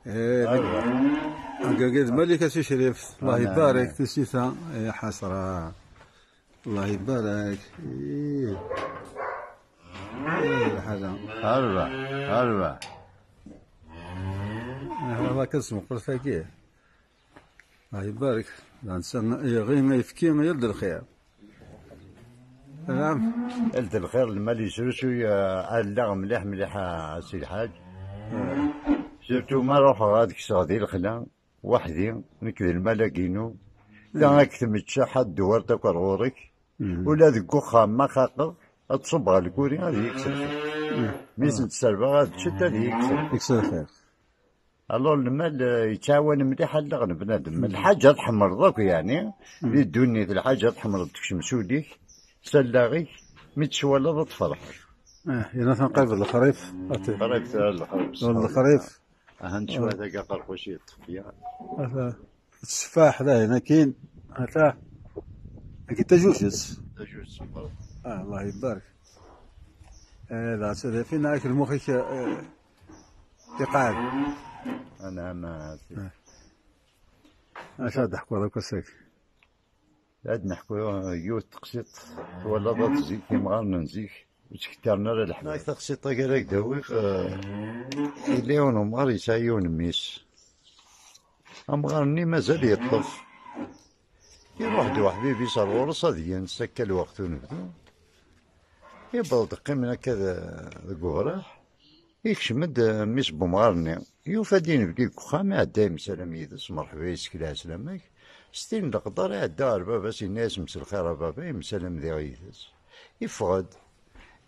ايوه. قاعد ملك سي شريف، الله يبارك تسيثا يا حسرة. الله يبارك. الحاجة هربا هذا كاسمو قلت لك. الله يبارك الانسان غير ما يفكي ما يرد الخير. نعم قلت الخير المال يسرو شويه اللغة مليح سي الحاج. سيرتو ما نروح هذيك صغادي الخلا وحدي نكذب الملاكينو لا كتم تشحط دوار تاكل غورك ولا ذيك وخام ما خاطر تصب على الكوري هذه يكسر خير. ميسن تسربا غادي تشد هذه يكسر خير. الله المال يتعاون مليح اللغة بنادم الحاجة تحمر ضاك يعني في الدنيا الحاجة تحمر تكشمسوليك سلاغيك متشوالة تفرح. يلا تنقلب الخريف. الخريف الخريف أهم شوية ذاك قرقوشي الطفية. هذا السفاح ذا هنا كاين هذا كي تجوز. الله يبارك. لا سيدي فينا أكل مخك يقعد. أنا ما أش هاد نحكوا هذاك الساك. عاد نحكوا يوت تقسيط ولا ضغط زيك كيما نزيك وتكترنا للحنا تقسيط كذاك داويق إليون ومغار يسايون ميس أمغارني مازال يطف يروح دو حبيبي صار ورص هذي نسكى الوقت ونبدو يبغى دقيمنا كذا قوراح يكشمد ميس بمغارني يوفادين بديك خام عدا مسلم يدس مرحبا يسكلا سلامك ستين القدر عدا بابا سي الناس مس الخير بابا مسلم ذي غيدس يفقد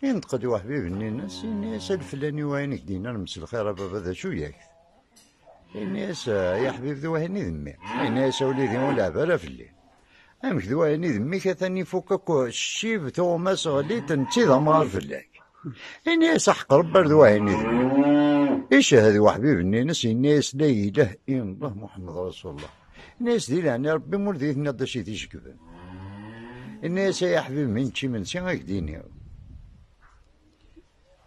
ينتقد وحبيب الناس الناس الفلاني وينك دينا مس الخير بابا ذا شو ياك الناس يا حبيب ذو هني ذمي الناس وليدي ولا بلا في الليل امك ذو هني ذمي كثاني فوقك الشيب تو ما صغلي تنتي ضمار في الليل الناس حق ربر ذو هني ذمي ايش هذا وحبيب الناس الناس لا اله الا الله محمد رسول الله الناس دي يعني ربي مولدي نضا شي تيشكبن الناس يا حبيب من شي من شي هاك ديني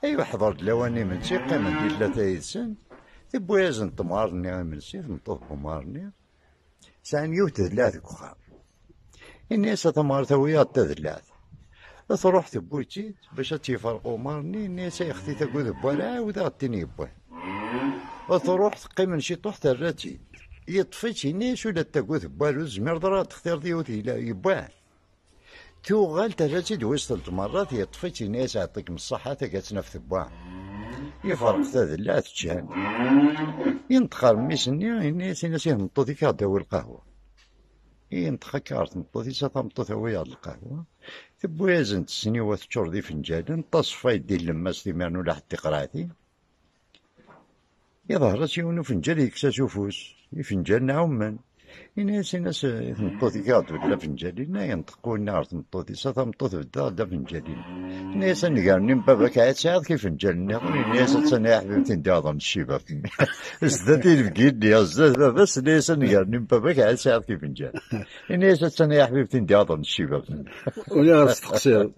ايوا حضرت لواني من شي قيمة دي 3 يدسن تبويزن تمارني من سيف نطوف بمارني سان يوت ثلاث كخام الناس تمار تويات ثلاث تروح تبويتي باش تيفرقوا مارني الناس يا اختي تقول بولا وذا تني بوه وتروح تقيم شي طوح تراتي يطفيتي ناس ولا تقول بوالو زمير ضرات تختار ديوتي لا يبوه تو غال تراتي دويست مرات يطفيتي ناس يعطيك من الصحة تقاتنفث بوه يفرق ثلاث تشان ينتخر ميسني الناس يهمطو ديك داوي القهوة ينتخر كارت مطو ديك تمطو ثويا القهوة تبويزن تسنيوة تشور دي فنجان تصفى يدي اللماس دي مانو لا حتى قراتي يظهرت يونو فنجان يكسا سوفوس يفنجان عمان الناس يمطو ديك ولا فنجالين ينطقو النار تمطو ديك تمطو تبدا دا فنجالين الناس نقارنين باباك عاد ساعات كيف فنجالنا الناس تسنى حبيبتي ندي عظم الشيبة زدتي البقيد يا زاد بس الناس نقارنين باباك عاد ساعات كيف فنجال الناس تسنى حبيبتي ندي عظم الشيبة ويا تقصير